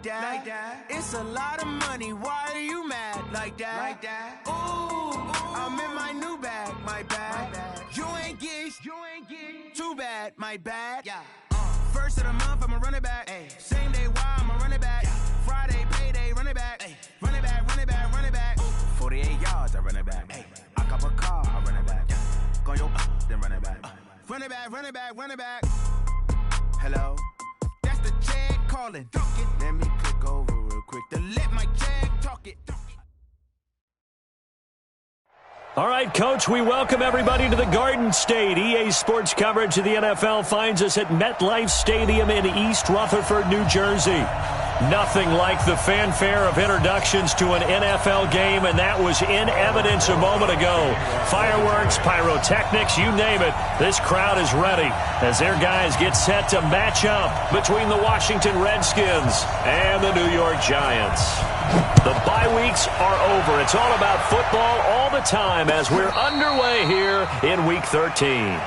that. It's a lot of money. Why are you mad like that? Ooh, I'm in my new bag, my bad. You ain't get too bad, my bad. First of the month, I'ma run it back. Same day, why I'ma run it back. Friday, payday, run it back. Run it back, run it back, run it back. 48 yards, I run it back. I cop a car, I run it back. Go yo, then run it back. Run it back, run it back, run it back. Hello, that's the check calling. Let me click over real quick to let my check talk it. All right, Coach, we welcome everybody to the Garden State. EA Sports coverage of the NFL finds us at MetLife Stadium in East Rutherford, New Jersey. Nothing like the fanfare of introductions to an NFL game, and that was in evidence a moment ago. Fireworks, pyrotechnics, you name it. This crowd is ready as their guys get set to match up between the Washington Redskins and the New York Giants. The bye weeks are over. It's all about football all the time as we're underway here in Week 13.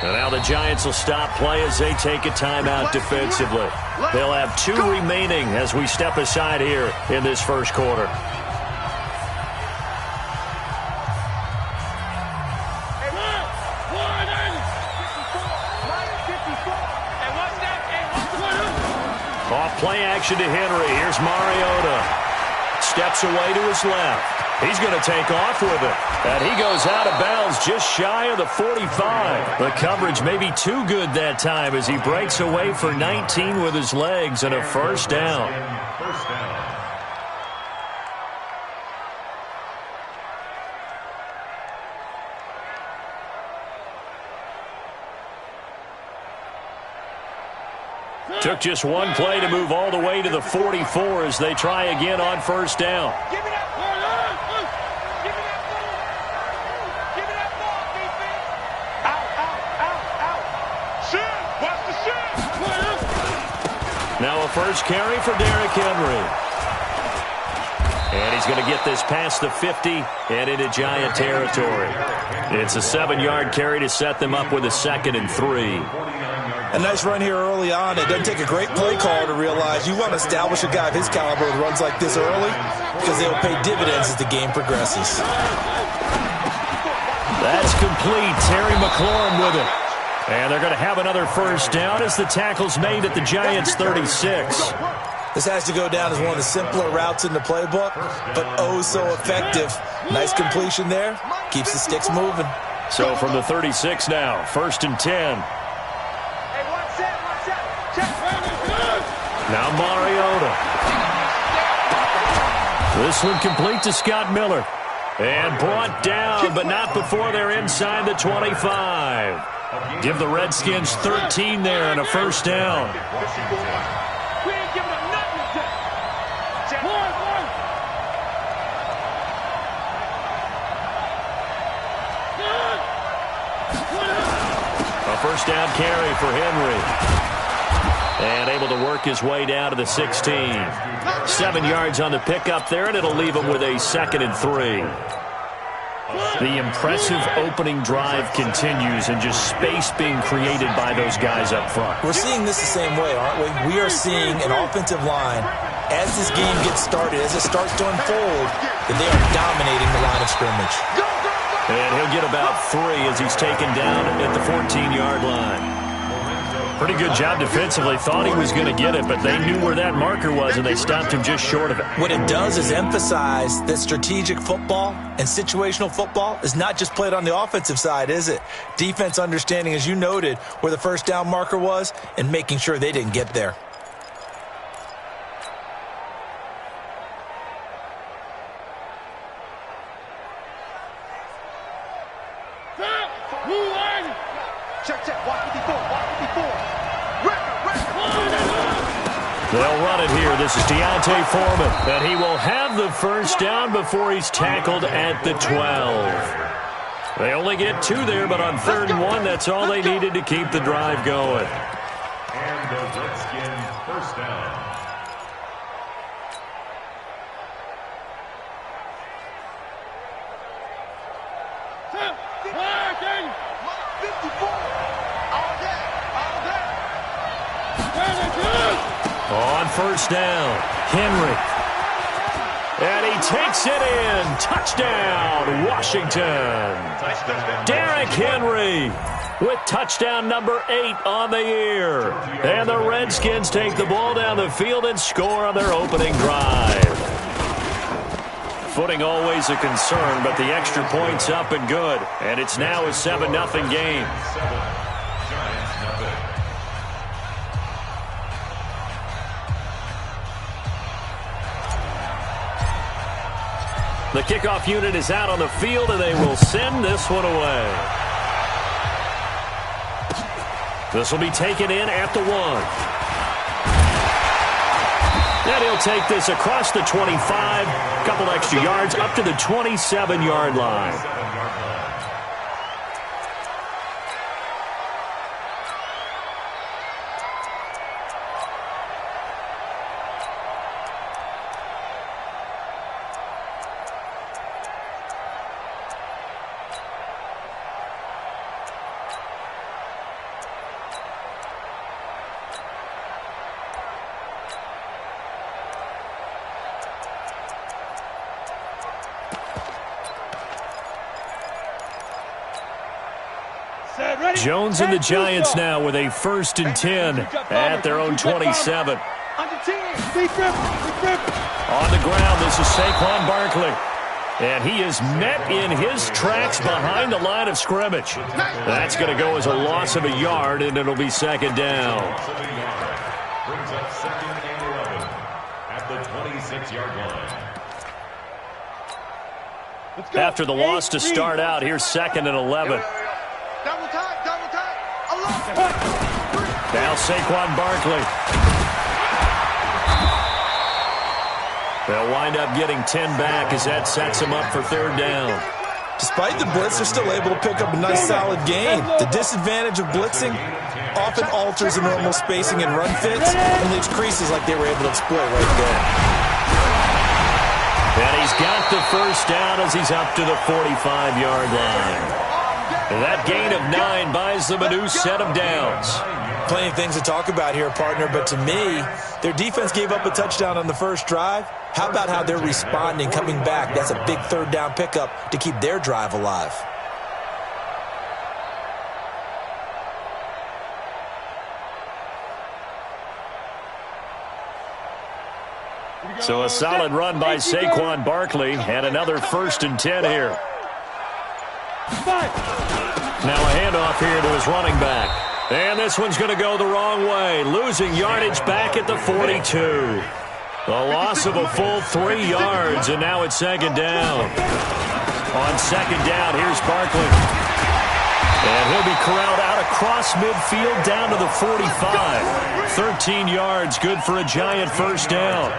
And now the Giants will stop play as they take a timeout defensively. They'll have 2 remaining as we step aside here in this first quarter. Off play action to Henry. Here's Mariota. Steps away to his left. He's going to take off with it. And he goes out of bounds just shy of the 45. The coverage may be too good that time as he breaks away for 19 with his legs and a first down. Took just one play to move all the way to the 44 as they try again on first down. Now a first carry for Derrick Henry. And he's going to get this past the 50 and into Giant territory. It's a 7-yard carry to set them up with a 2nd and 3. A nice run here early on. It doesn't take a great play call to realize you want to establish a guy of his caliber with runs like this early because they will pay dividends as the game progresses. That's complete. Terry McLaurin with it. And they're going to have another first down as the tackle's made at the Giants' 36. This has to go down as one of the simpler routes in the playbook, but oh so effective. Nice completion there. Keeps the sticks moving. So from the 36 now, 1st and 10. Now Mariota. This one complete to Scott Miller. And brought down, but not before they're inside the 25. Give the Redskins 13 there and a first down. A first down carry for Henry. And able to work his way down to the 16. 7 yards on the pickup there, and it'll leave him with a 2nd and 3. The impressive opening drive continues and just space being created by those guys up front. We're seeing this the same way, aren't we? We are seeing an offensive line, as this game gets started, as it starts to unfold, that they are dominating the line of scrimmage. And he'll get about 3 as he's taken down at the 14-yard line. Pretty good job defensively. Thought he was going to get it, but they knew where that marker was, and they stopped him just short of it. What it does is emphasize that strategic football and situational football is not just played on the offensive side, is it? Defense understanding, as you noted, where the first down marker was and making sure they didn't get there. They'll run it here. This is Deontay Foreman. And he will have the first down before he's tackled at the 12. They only get 2 there, but on 3rd and 1, that's all they needed to keep the drive going. And the Redskins first down. On 1st down, Henry. And he takes it in. Touchdown, Washington. Derrick Henry with touchdown number 8 on the year. And the Redskins take the ball down the field and score on their opening drive. Footing always a concern, but the extra point's up and good. And it's now a 7-0 game. The kickoff unit is out on the field, and they will send this one away. This will be taken in at the 1. And he'll take this across the 25, a couple extra yards, up to the 27-yard line. Jones and the Giants now with a 1st and 10 at their own 27. On the ground, this is Saquon Barkley. And he is met in his tracks behind the line of scrimmage. That's going to go as a loss of a yard, and it'll be 2nd down. Brings up 2nd and 11 at the 26-yard line. After the loss to start out, here's 2nd and 11. Now Saquon Barkley. They'll wind up getting 10 back as that sets him up for 3rd down. Despite the blitz, they're still able to pick up a nice solid gain. The disadvantage of blitzing often alters the normal spacing and run fits and leaves creases like they were able to exploit right there. And he's got the 1st down as he's up to the 45-yard line. That gain of 9 buys them a new set of downs. Plenty of things to talk about here, partner, but to me, their defense gave up a touchdown on the first drive. How about how they're responding, coming back? That's a big 3rd down pickup to keep their drive alive. So a solid run by Saquon Barkley and another 1st and 10 here. Now a handoff here to his running back. And this one's going to go the wrong way. Losing yardage back at the 42. A loss of a full 3 yards, and now it's 2nd down. On 2nd down, here's Barkley. And he'll be corralled out across midfield down to the 45. 13 yards, good for a Giant 1st down.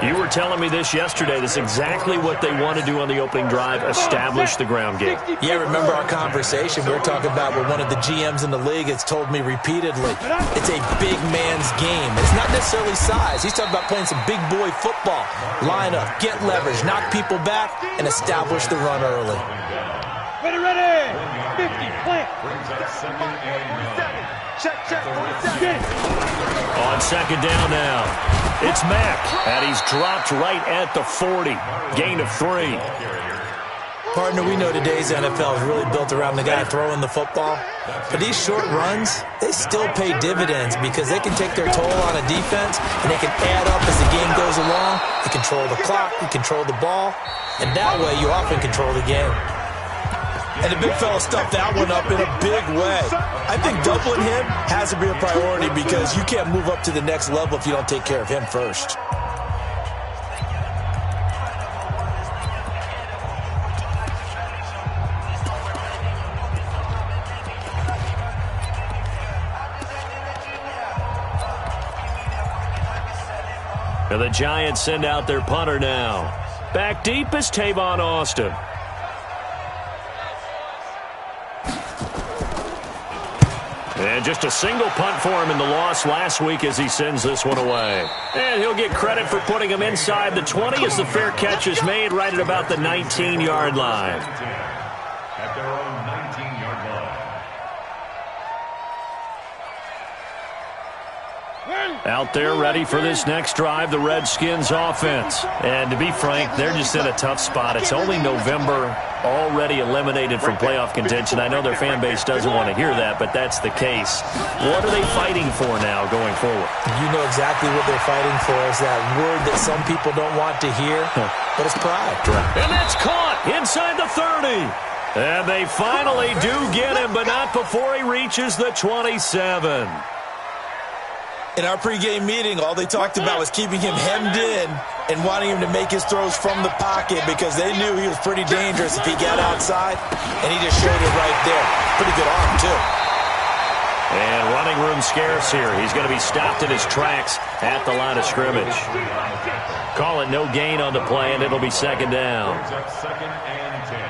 You were telling me this yesterday. This is exactly what they want to do on the opening drive, establish the ground game. Yeah, remember our conversation? We were talking about what one of the GMs in the league has told me repeatedly. It's a big man's game. It's not necessarily size. He's talking about playing some big boy football. Line up, get leverage, knock people back, and establish the run early. Ready. 50, plant. Brings up 2nd and 9. Check, 47. On 2nd down now, it's Mack, and he's dropped right at the 40. Gain of 3. Partner, we know today's NFL is really built around the guy throwing the football. But these short runs, they still pay dividends because they can take their toll on a defense, and they can add up as the game goes along. You control the clock, you control the ball, and that way you often control the game. And the big fella stuffed that one up in a big way. I think doubling him has to be a priority because you can't move up to the next level if you don't take care of him first. And the Giants send out their punter now. Back deep is Tavon Austin. And just a single punt for him in the loss last week as he sends this one away. And he'll get credit for putting him inside the 20 as the fair catch is made right at about the 19-yard line. At their own 19-yard line. Out there ready for this next drive, the Redskins offense. And to be frank, they're just in a tough spot. It's only November, already eliminated from playoff contention. I know their fan base doesn't want to hear that, but that's the case. What are they fighting for now going forward? You know exactly what they're fighting for. Is that word that some people don't want to hear, but it's pride. And that's caught inside the 30. And they finally do get him, but not before he reaches the 27. In our pregame meeting, all they talked about was keeping him hemmed in and wanting him to make his throws from the pocket because they knew he was pretty dangerous if he got outside, and he just showed it right there. Pretty good arm, too. And running room scarce here. He's going to be stopped in his tracks at the line of scrimmage. Call it no gain on the play, and it'll be second down. Second and 10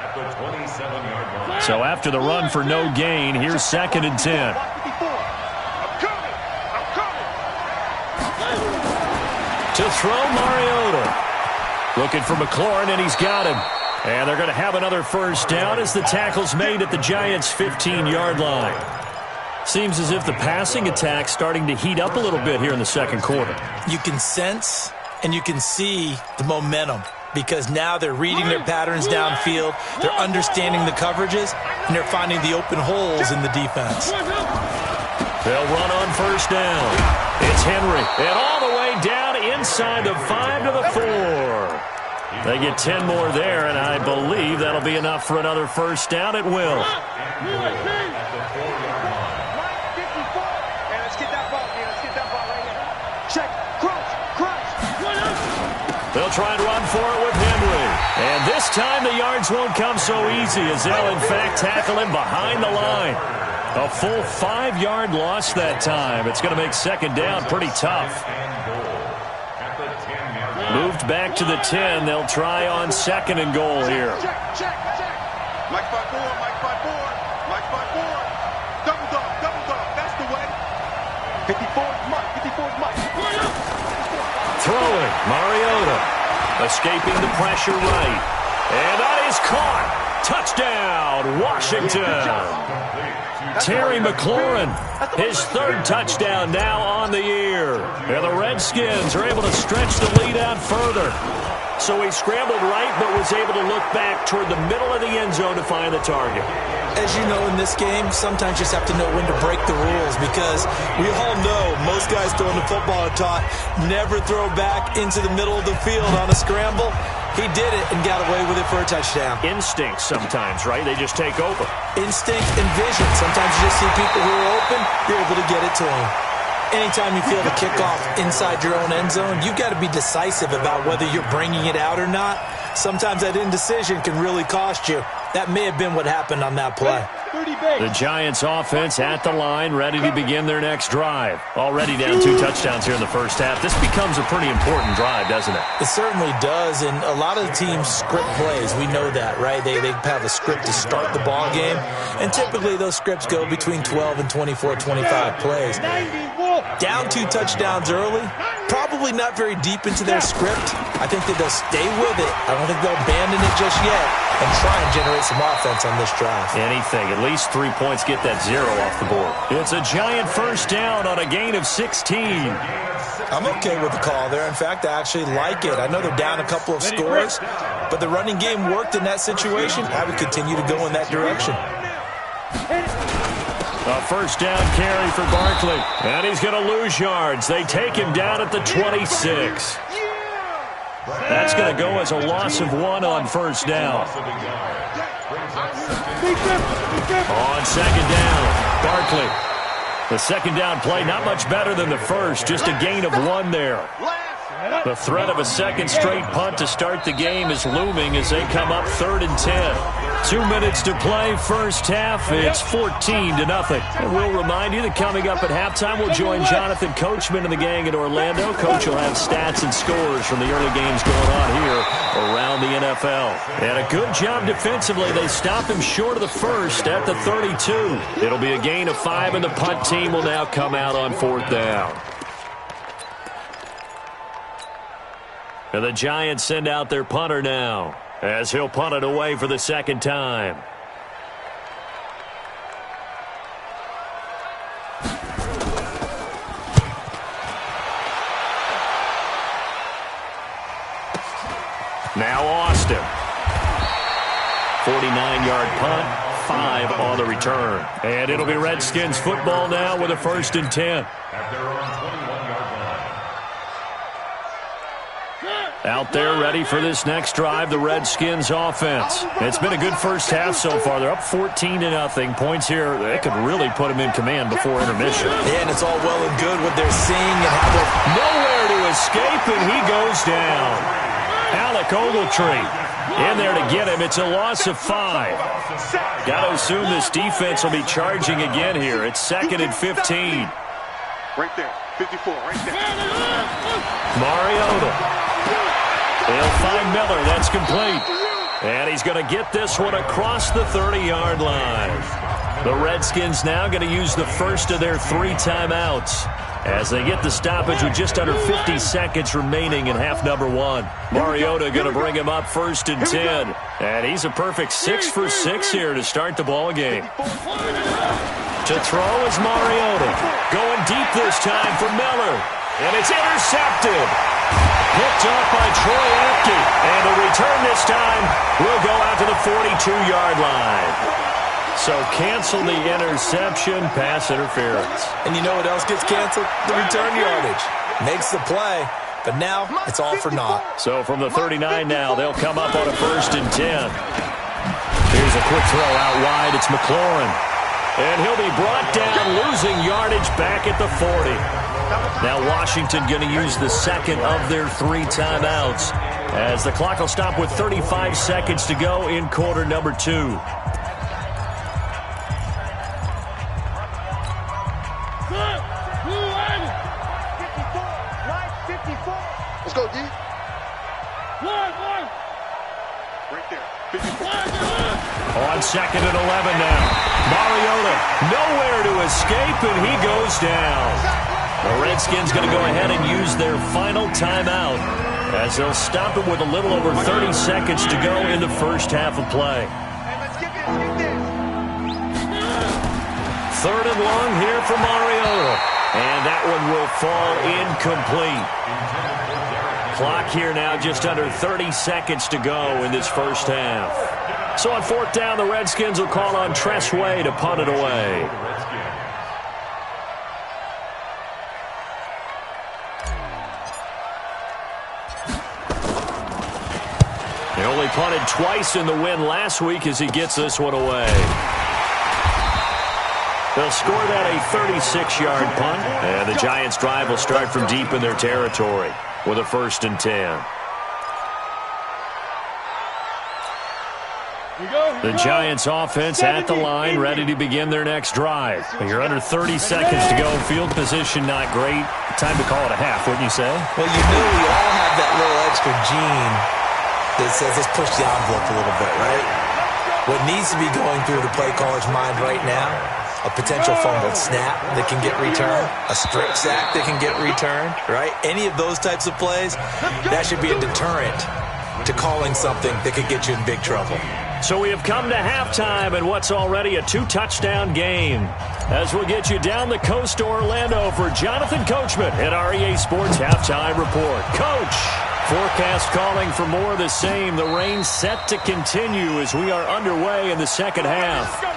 at the 27-yard line. So after the run for no gain, here's second and 10. To throw, Mariota. Looking for McLaurin, and he's got him. And they're going to have another first down as the tackle's made at the Giants' 15-yard line. Seems as if the passing attack's starting to heat up a little bit here in the second quarter. You can sense and you can see the momentum because now they're reading their patterns downfield, they're understanding the coverages, and they're finding the open holes in the defense. They'll run on first down. It's Henry, and all the way down inside the 5 to the 4. They get 10 more there, and I believe that'll be enough for another first down. It will. Let's get that ball, man. Let's get that ball right here. Check. Cross. They'll try and run for it with Henry. And this time the yards won't come so easy as they'll, in fact, tackle him behind the line. A full 5-yard loss that time. It's going to make second down pretty tough. Moved back to the 10. They'll try on second and goal here. Check. Mike 5-4. Double dog. That's the way. 54's Mike. Throwing, Mariota. Escaping the pressure right. And that is caught. Touchdown, Washington. Terry McLaurin, his third touchdown now on the year. And the Redskins are able to stretch the lead out further. So he scrambled right but was able to look back toward the middle of the end zone to find the target. As you know, in this game, sometimes you just have to know when to break the rules because we all know most guys throwing the football are taught never throw back into the middle of the field on a scramble. He did it and got away with it for a touchdown. Instinct sometimes, right? They just take over. Instinct and vision. Sometimes you just see people who are open, you're able to get it to them. Anytime you feel the kickoff inside your own end zone, you've got to be decisive about whether you're bringing it out or not. Sometimes that indecision can really cost you. That may have been what happened on that play. The Giants offense at the line, ready to begin their next drive. Already down 2 touchdowns here in the first half. This becomes a pretty important drive, doesn't it? It certainly does, and a lot of the teams script plays. We know that, right? They have a script to start the ball game, and typically those scripts go between 12 and 24, 25 plays. Down 2 touchdowns early, probably not very deep into their script. I think that they'll stay with it. I don't think they'll abandon it just yet and try and generate some offense on this drive. Anything. At least 3 points, get that 0 off the board. It's a Giant first down on a gain of 16. I'm okay with the call there. In fact, I actually like it. I know they're down a couple of scores, but the running game worked in that situation. I would continue to go in that direction. A first down carry for Barkley. And he's going to lose yards. They take him down at the 26. That's going to go as a loss of 1 on first down. On second down, Barkley. The second down play, not much better than the first. Just a gain of 1 there. The threat of a second straight punt to start the game is looming as they come up 3rd and 10. 2 minutes to play, first half. It's 14-0. And we'll remind you that coming up at halftime, we'll join Jonathan Coachman and the gang in Orlando. Coach will have stats and scores from the early games going on here around the NFL. And a good job defensively. They stop him short of the first at the 32. It'll be a gain of 5, and the punt team will now come out on 4th down. And the Giants send out their punter now, as he'll punt it away for the second time. Now Austin. 49-yard punt, 5 on the return. And it'll be Redskins football now with a 1st and 10. At their own 21-yard line. Out there ready for this next drive, the Redskins offense. It's been a good first half so far. They're up 14-0. Points here, they could really put them in command before intermission. Yeah, and it's all well and good what they're seeing and how they're... Nowhere to escape, and he goes down. Alec Ogletree in there to get him. It's a loss of 5. Got to assume this defense will be charging again here. It's 2nd and 15. Right there, 54, right there. Mariota. They'll find Miller. That's complete. And he's going to get this one across the 30-yard line. The Redskins now going to use the first of their 3 timeouts as they get the stoppage with just under 50 seconds remaining in half number 1. Mariota going to bring him up 1st and 10. And he's a perfect 6 for 6 here to start the ball game. To throw is Mariota. Going deep this time for Miller. And it's intercepted. Picked off by Troy Apke. And the return this time will go out to the 42-yard line. So cancel the interception, pass interference. And you know what else gets canceled? The return yardage. Makes the play, but now it's all for naught. So from the 39 now, they'll come up on a 1st and 10. Here's a quick throw out wide. It's McLaurin. And he'll be brought down, losing yardage back at the 40. Now Washington going to use the second of their 3 timeouts as the clock will stop with 35 seconds to go in quarter number 2. Let's go, D. Right there, 54. On 2nd and 11 now. Mariota nowhere to escape, and he goes down. The Redskins going to go ahead and use their final timeout as they'll stop him with a little over 30 seconds to go in the first half of play. Hey, let's get this. 3rd and long here for Mariota. And that one will fall incomplete. Clock here now just under 30 seconds to go in this first half. So on 4th down, the Redskins will call on Tress Way to punt it away. He only punted twice in the win last week as he gets this one away. They'll score that a 36-yard punt, and the Giants' drive will start from deep in their territory with a 1st and 10. The Giants' offense at the line, ready to begin their next drive. You're under 30 seconds to go. Field position not great. Time to call it a half, wouldn't you say? Well, you know we all have that little extra gene that says let's push the envelope a little bit, right? What needs to be going through the play caller's mind right now, a potential fumbled snap that can get returned, a strip sack that can get returned, right? Any of those types of plays, that should be a deterrent to calling something that could get you in big trouble. So we have come to halftime in what's already a 2-touchdown game. As we'll get you down the coast to Orlando for Jonathan Coachman at our EA Sports Halftime Report. Coach, forecast calling for more of the same. The rain set to continue as we are underway in the second half. Let's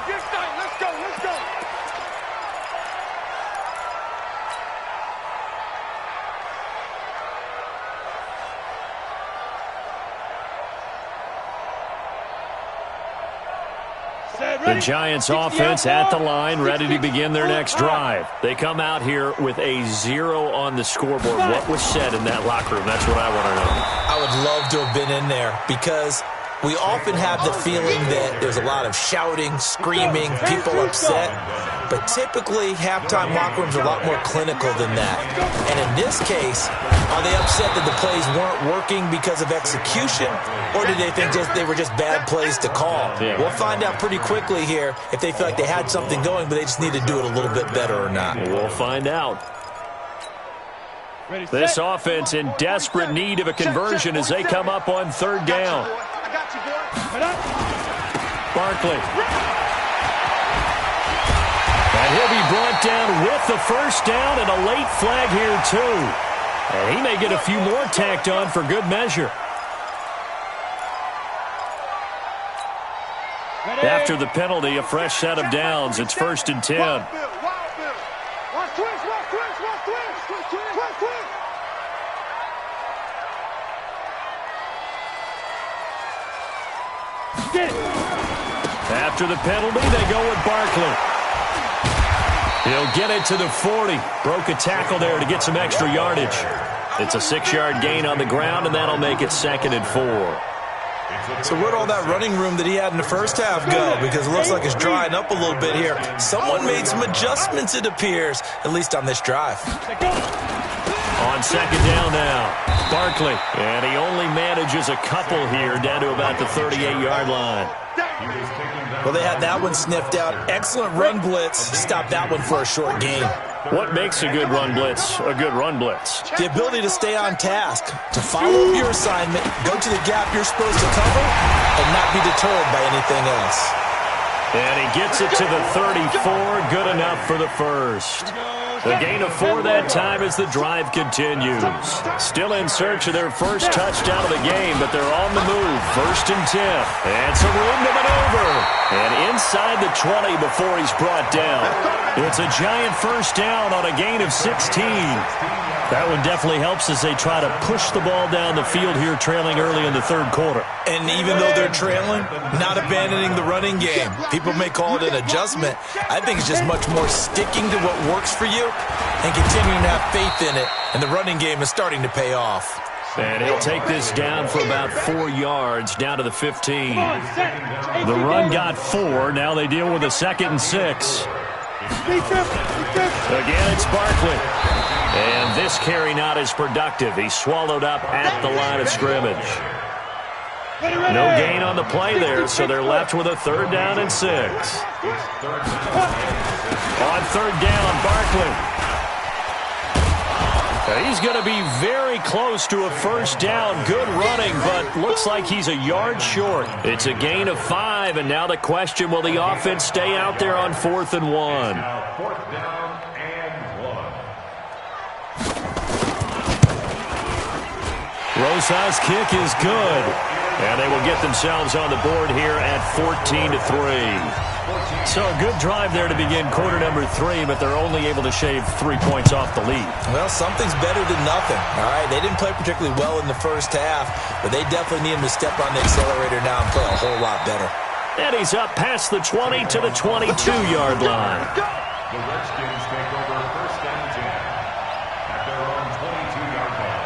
go. The Giants offense at the line, ready to begin their next drive. They come out here with a 0 on the scoreboard. What was said in that locker room? That's what I want to know. I would love to have been in there because we often have the feeling that there's a lot of shouting, screaming, people upset. But typically, halftime locker rooms are a lot more clinical than that. And in this case, are they upset that the plays weren't working because of execution? Or did they think they were just bad plays to call? Yeah. We'll find out pretty quickly here if they feel like they had something going, but they just need to do it a little bit better or not. We'll find out. This offense in desperate need of a conversion as they come up on third down. Barkley. And he'll be brought down with the first down and a late flag here too. And he may get a few more tacked on for good measure. After the penalty, a fresh set of downs. It's 1st and 10. After the penalty, they go with Barkley. He'll get it to the 40. Broke a tackle there to get some extra yardage. It's a 6-yard gain on the ground, and that'll make it 2nd and 4. So where'd all that running room that he had in the first half go? Because it looks like it's drying up a little bit here. Someone made some adjustments, it appears, at least on this drive. On 2nd down now, Barkley. And he only manages a couple here down to about the 38-yard line. Well, they had that one sniffed out. Excellent run blitz. Stopped that one for a short gain. What makes a good run blitz a good run blitz? The ability to stay on task, to follow up your assignment, go to the gap you're supposed to cover, and not be deterred by anything else. And he gets it to the 34. Good enough for the first. The gain of 4 that time as the drive continues. Still in search of their first touchdown of the game, but they're on the move. 1st and 10. And some room to maneuver. And inside the 20 before he's brought down. It's a giant first down on a gain of 16. That one definitely helps as they try to push the ball down the field here, trailing early in the 3rd quarter. And even though they're trailing, not abandoning the running game. People may call it an adjustment. I think it's just much more sticking to what works for you and continuing to have faith in it. And the running game is starting to pay off. And he'll take this down for about 4 yards, down to the 15. The run got 4. Now they deal with a 2nd and 6. Again, it's Barkley. And this carry not as productive. He's swallowed up at the line of scrimmage. No gain on the play there, so they're left with a 3rd down and 6. On 3rd down, Barkley. He's going to be very close to a first down. Good running, but looks like he's a yard short. It's a gain of 5, and now the question, will the offense stay out there on 4th and 1? 4th down and 1. Rosa's kick is good. And they will get themselves on the board here at 14-3. So a good drive there to begin quarter number 3, but they're only able to shave 3 points off the lead. Well, something's better than nothing, all right? They didn't play particularly well in the first half, but they definitely need him to step on the accelerator now and play a whole lot better. And he's up past the 20 to the 22-yard line. The Redskins take over 1st and 10 at their own 22-yard line.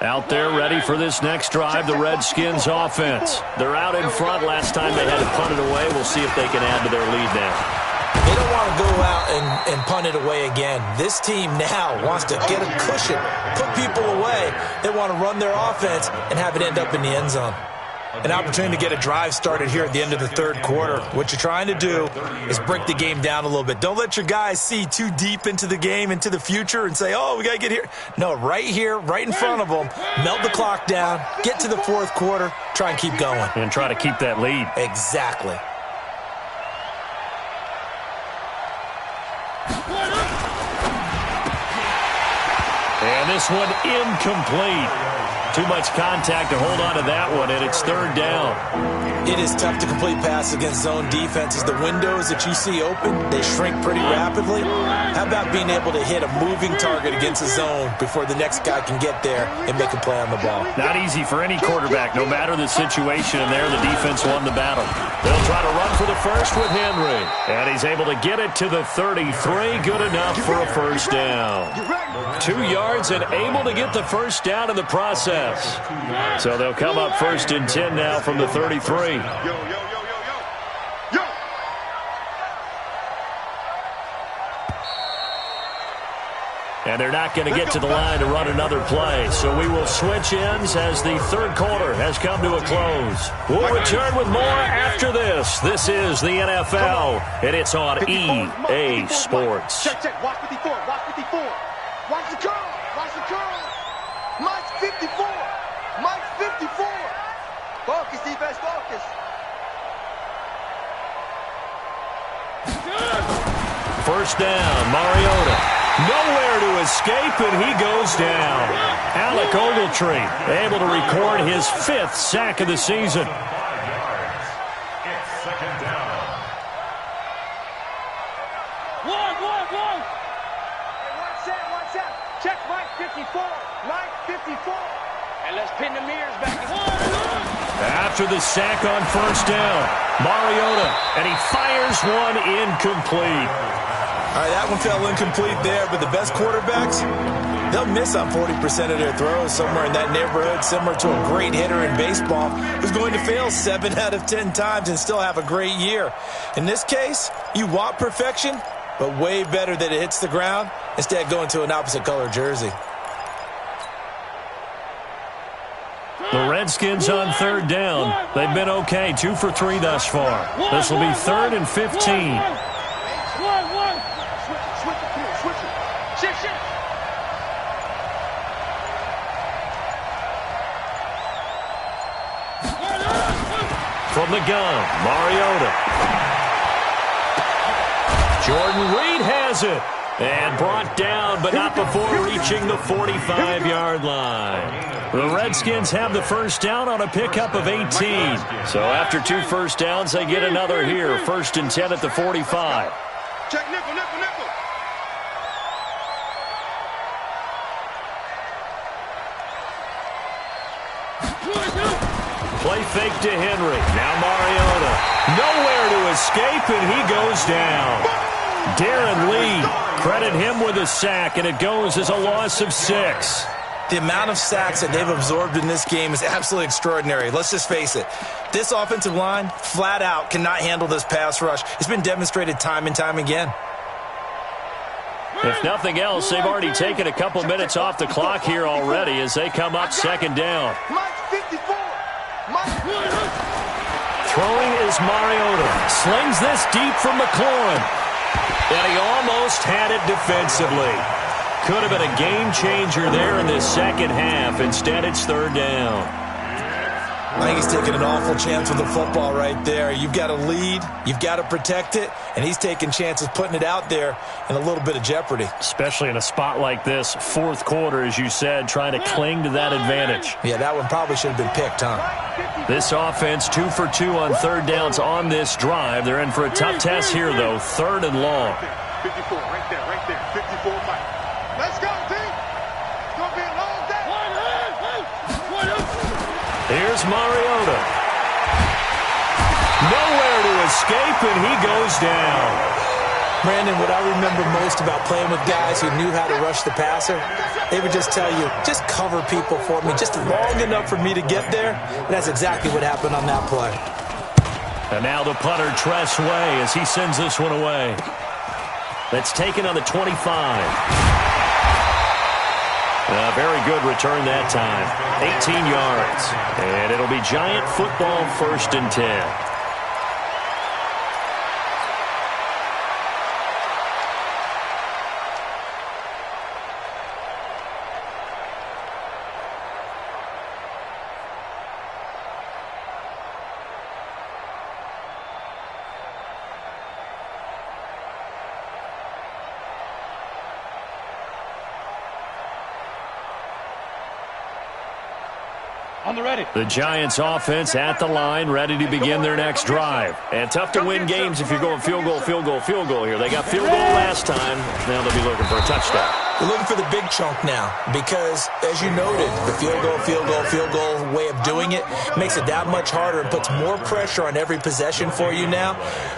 Out there ready for this next drive, the Redskins offense. They're out in front. Last time they had to punt it away. We'll see if they can add to their lead now. They don't want to go out and punt it away again. This team now wants to get a cushion, put people away. They want to run their offense and have it end up in the end zone. An opportunity to get a drive started here at the end of the 3rd quarter. What you're trying to do is break the game down a little bit. Don't let your guys see too deep into the game, into the future, and say, oh, we got to get here. No, right here, right in front of them, melt the clock down, get to the 4th quarter, try and keep going. And try to keep that lead. Exactly. this one incomplete. Too much contact to hold on to that one, and it's third down. It is tough to complete passes against zone defenses. The windows that you see open, they shrink pretty rapidly. How about being able to hit a moving target against a zone before the next guy can get there and make a play on the ball? Not easy for any quarterback, no matter the situation. And there, the defense won the battle. They'll try to run for the first with Henry. And he's able to get it to the 33. Good enough for a first down. 2 yards and able to get the first down in the process. So they'll come up first and 10 now from the 33. And they're not going to get to the line to run another play. So we will switch ends as the third quarter has come to a close. We'll return with more after this. This is the NFL, and it's on EA Sports. Check. Watch 54. Watch 54. Watch the curl. Watch the curl. Mike's 54. Mike's 54. Focus, defense, focus. First down, Mariota. Nowhere to escape, and he goes down. Alec Ogletree able to record his 5th sack of the season. It's second down. One. Hey, one set. Check Mike 54. Mike 54. And let's pin the mirrors back. After the sack on first down, Mariota, and he fires one incomplete. All right, that one fell incomplete there, but the best quarterbacks, they'll miss on 40% of their throws, somewhere in that neighborhood, similar to a great hitter in baseball who's going to fail 7 out of 10 times and still have a great year. In this case, you want perfection, but way better that it hits the ground instead going to an opposite color jersey. The Redskins on third down. They've been okay, 2 for 3 thus far. This will be 3rd and 15. From the gun, Mariota. Jordan Reed has it. And brought down, but not before reaching the 45-yard line. The Redskins have the first down on a pickup of 18. So after 2 first downs, they get another here. 1st and 10 at the 45. Check nickel. Play fake to Henry. Now Mariota. Nowhere to escape, and he goes down. Darren Lee, credit him with a sack, and it goes as a loss of 6. The amount of sacks that they've absorbed in this game is absolutely extraordinary. Let's just face it. This offensive line, flat out, cannot handle this pass rush. It's been demonstrated time and time again. If nothing else, they've already taken a couple minutes off the clock here already as they come up second down. Throwing is Mariota. Slings this deep from McLaurin. And he almost had it defensively. Could have been a game changer there in this second half. Instead, it's third down. I think he's taking an awful chance with the football right there. You've got to lead, you've got to protect it, and he's taking chances putting it out there in a little bit of jeopardy. Especially in a spot like this, fourth quarter, as you said, trying to cling to that advantage. Yeah, that one probably should have been picked, huh? This offense 2 for 2 on third downs on this drive. They're in for a tough test here, though, 3rd and long. 54, right there, 54, Mike. Let's go, team. It's going to be a long day. Here's Mariota. Nowhere to escape, and he goes down. Brandon, what I remember most about playing with guys who knew how to rush the passer, they would just tell you, just cover people for me, just long enough for me to get there. And that's exactly what happened on that play. And now the punter, Tress Way, as he sends this one away. That's taken on the 25. A very good return that time. 18 yards. And it'll be Giant football, 1st and 10. On the ready. The Giants offense at the line, ready to begin their next drive. And tough to win games if you're going field goal, field goal, field goal here. They got field goal last time. Now they'll be looking for a touchdown. They're looking for the big chunk now because, as you noted, the field goal way of doing it makes it that much harder and puts more pressure on every possession for you now.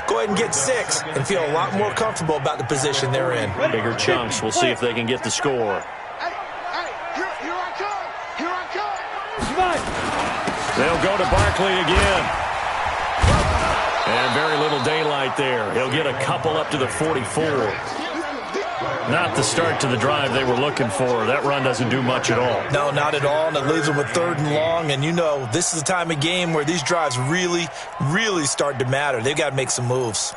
Go ahead and get 6 and feel a lot more comfortable about the position they're in. Bigger chunks. We'll see if they can get the score. They'll go to Barkley again. And very little daylight there. He'll get a couple up to the 44. Not the start to the drive they were looking for. That run doesn't do much at all. No, not at all, and it leaves them with 3rd and long. And you know, this is the time of game where these drives really, really start to matter. They've got to make some moves.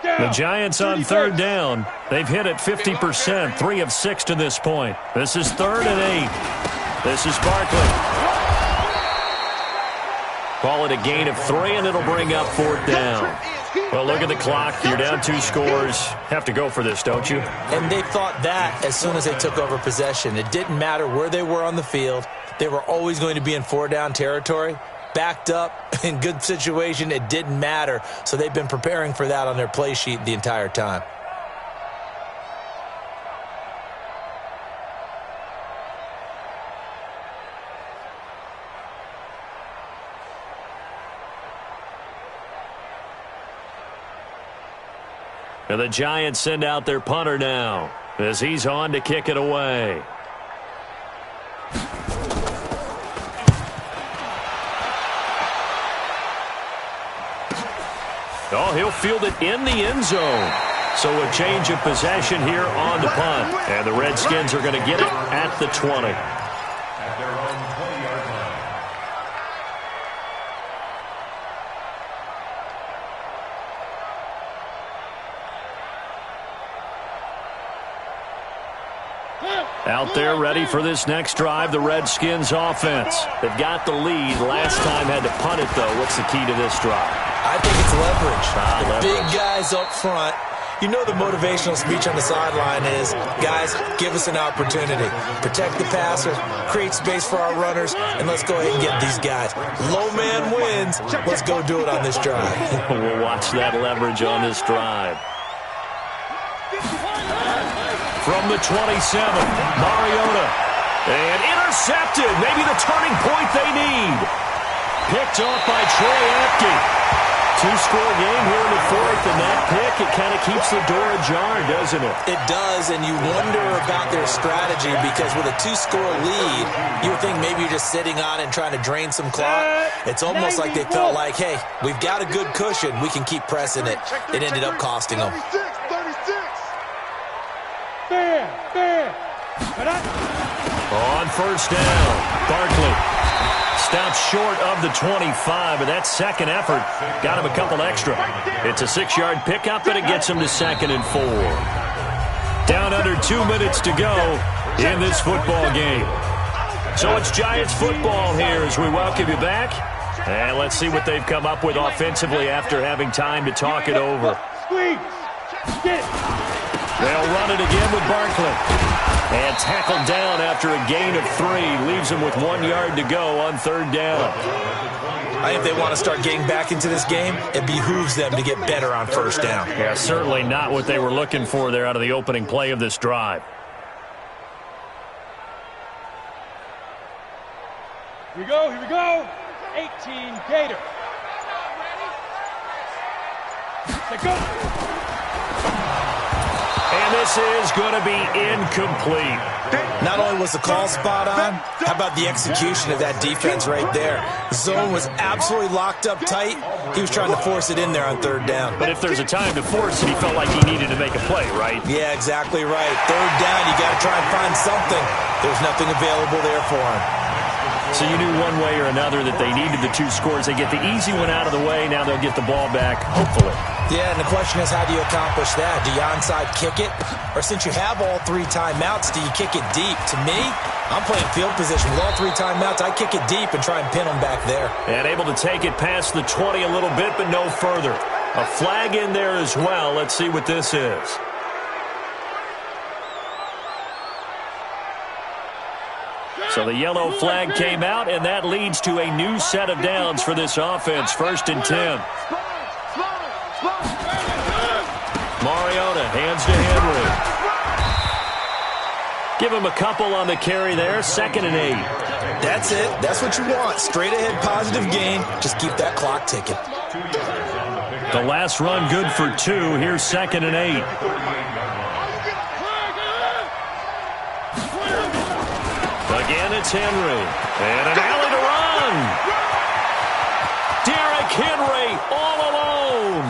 The Giants on 3rd down. They've hit it 50%, 3 of 6 to this point. This is 3rd and 8. This is Barkley. Call it a gain of 3, and it'll bring up 4th down. Well, look at the clock. You're down 2 scores. Have to go for this, don't you? And they thought that as soon as they took over possession. It didn't matter where they were on the field. They were always going to be in 4-down territory. Backed up, in good situation, it didn't matter. So they've been preparing for that on their play sheet the entire time. And the Giants send out their punter now as he's on to kick it away. Oh, he'll field it in the end zone. So a change of possession here on the punt. And the Redskins are going to get it at the 20. At their own 20-yard line. Out there ready for this next drive, the Redskins offense. They've got the lead. Last time had to punt it, though. What's the key to this drive? I think it's leverage. The Leverage. big guys up front. You know the motivational speech on the sideline is, guys, give us an opportunity. Protect the passer, create space for our runners, and let's go ahead and get these guys. Low man wins. Let's go do it on this drive. We'll watch that leverage on this drive. From the 27, Mariota. And intercepted. Maybe the turning point they need. Picked off by Troy Apke. 2-score game here in the 4th, and that pick, it kind of keeps the door ajar, doesn't it? It does, and you wonder about their strategy because with a 2-score lead, you would think maybe you're just sitting on it and trying to drain some clock. It's almost like they felt like, hey, we've got a good cushion. We can keep pressing it. It ended up costing them. 36. On 1st down, Barkley stops short of the 25, but that second effort got him a couple extra. It's a 6-yard pickup, and it gets him to 2nd and 4. Down under 2 minutes to go in this football game. So it's Giants football here as we welcome you back. And let's see what they've come up with offensively after having time to talk it over. They'll run it again with Barkley. And tackled down after a gain of 3. Leaves him with 1 yard to go on 3rd down. I think if they want to start getting back into this game, it behooves them to get better on 1st down. Yeah, certainly not what they were looking for there out of the opening play of this drive. Here we go. 18 Gator. Let's go. And this is going to be incomplete. Not only was the call spot on, how about the execution of that defense right there? The zone was absolutely locked up tight. He was trying to force it in there on 3rd down. But if there's a time to force it, he felt like he needed to make a play, right? Yeah, exactly right. 3rd down, you got to try and find something. There's nothing available there for him. So you knew one way or another that they needed the 2 scores. They get the easy one out of the way. Now they'll get the ball back, hopefully. Yeah, and the question is, how do you accomplish that? Do you onside kick it? Or since you have all 3 timeouts, do you kick it deep? To me, I'm playing field position. With all 3 timeouts, I kick it deep and try and pin them back there. And able to take it past the 20 a little bit, but no further. A flag in there as well. Let's see what this is. So the yellow flag came out, and that leads to a new set of downs for this offense. 1st and 10. Mariota hands to Henry. Give him a couple on the carry there. 2nd and 8. That's it. That's what you want. Straight ahead positive gain. Just keep that clock ticking. The last run good for 2. Here's 2nd and 8. Again, it's Henry. And an alley to run. Derrick Henry all alone.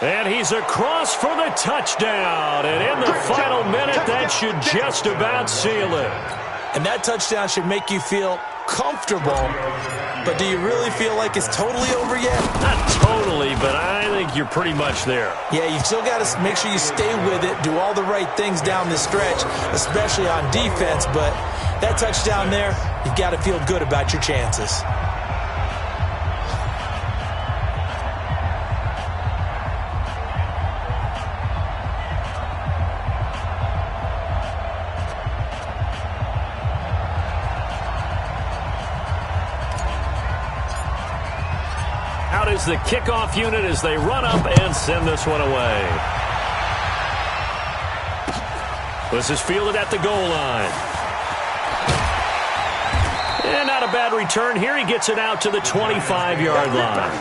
And he's across for the touchdown. And in the final minute, that should just about seal it. And that touchdown should make you feel comfortable. But do you really feel like it's totally over yet? Not totally, but I think you're pretty much there. Yeah, you've still got to make sure you stay with it, do all the right things down the stretch, especially on defense. But that touchdown there, you've got to feel good about your chances. Out is the kickoff unit as they run up and send this one away. This is fielded at the goal line. And not a bad return here. He gets it out to the 25-yard line.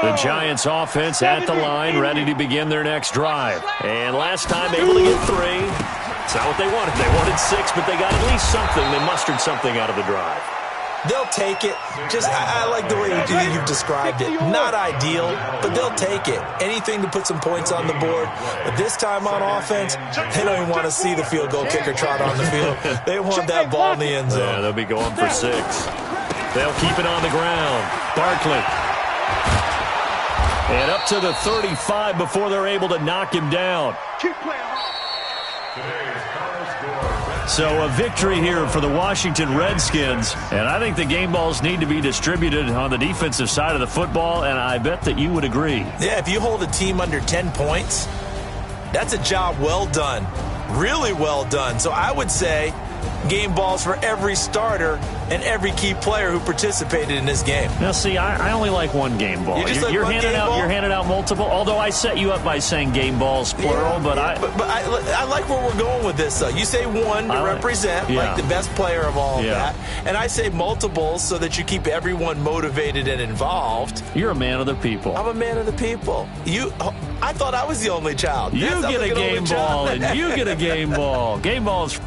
The Giants offense at the line, ready to begin their next drive. And last time able to get 3. It's not what they wanted. They wanted 6, but they got at least something. They mustered something out of the drive. They'll take it. I like the way you've described it. Not ideal, but they'll take it. Anything to put some points on the board. But this time on offense, they don't even want to see the field goal kicker trot on the field. They want that ball in the end zone. Yeah, they'll be going for 6. They'll keep it on the ground. Barkley. And up to the 35 before they're able to knock him down. Keep playing hard. So a victory here for the Washington Redskins. And I think the game balls need to be distributed on the defensive side of the football, and I bet that you would agree. Yeah, if you hold a team under 10 points, that's a job well done. Really well done. So I would say game balls for every starter and every key player who participated in this game. Now, see, I only like one game ball. You're handing out multiple. Although I set you up by saying game balls plural, but I like where we're going with this. Though you say one to represent like the best player of all of that, and I say multiples so that you keep everyone motivated and involved. You're a man of the people. I'm a man of the people. I thought I was the only child. You get a game ball, and you get a game ball. Game balls.